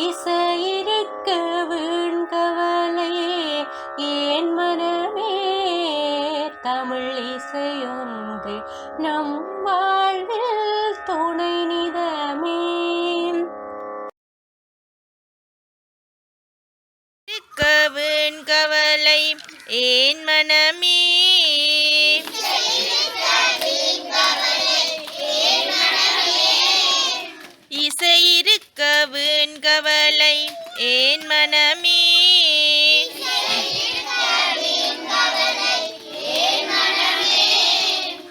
இசையிருக்க வீண்கவலையே ஏன் மனமே தமிழ் இசையொன்று நம் வாழ்வில் துணை நிதமே. வீண்கவலை ஏன் மனமே இசையிருக்க வீண்கவலை ஏன் மனமே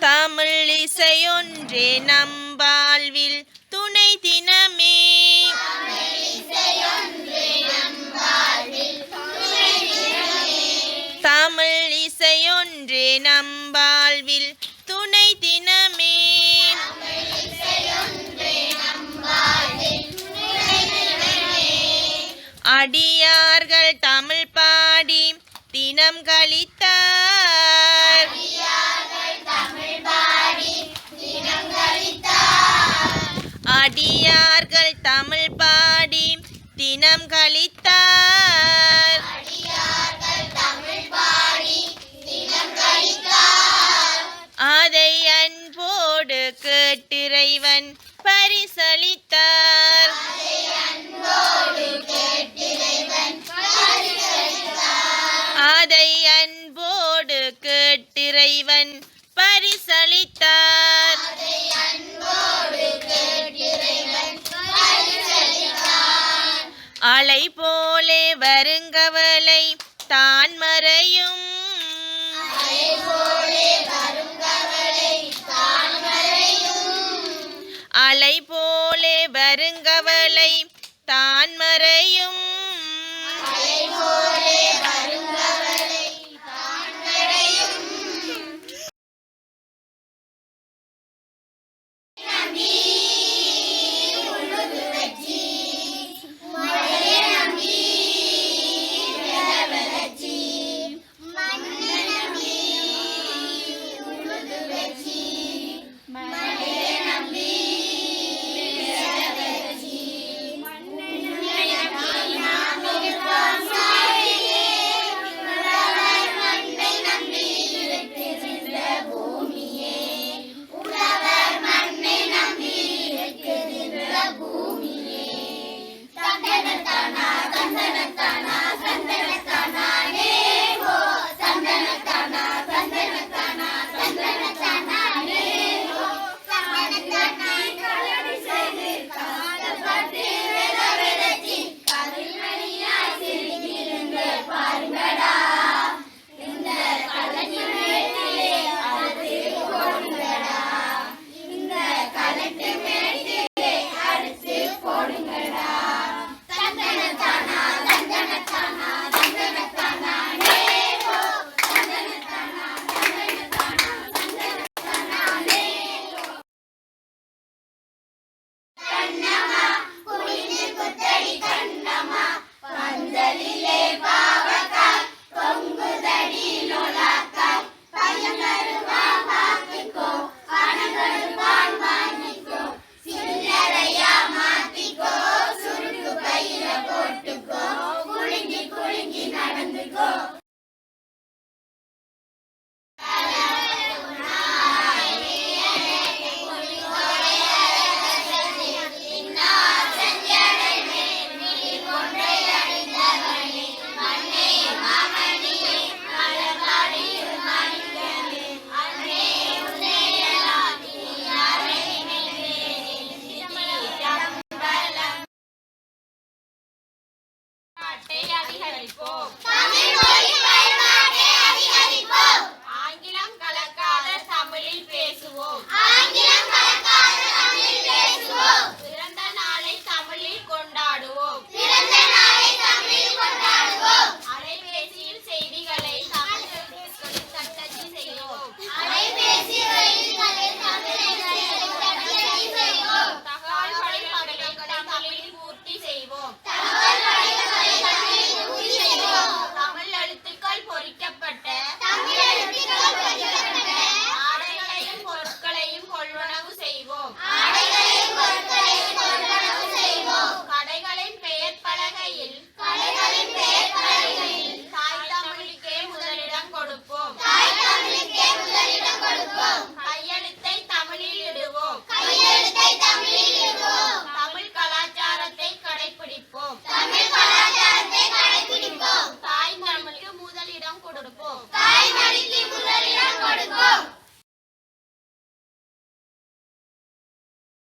தமிழ் இசையொன்றே நம் வாழ்வில் துணை தினமே. தமிழ் இசையொன்றே நம் வாழ்வில் துணை தினமே. அடியார்கள் தமிழ் பாடி தினம் கழித்தார். அடியார்கள் தமிழ் பாடி தினம் கழித்தார். அதை அன்போடு கேட்டிறைவன் பரிசளித்தார். அதை அன்போடு கேட்டிறைவன் பரிசளித்தார். அலை போலே வருங்கவலை தான் மறையும். அலை போலே வருங்கவலை தான் மறையும்.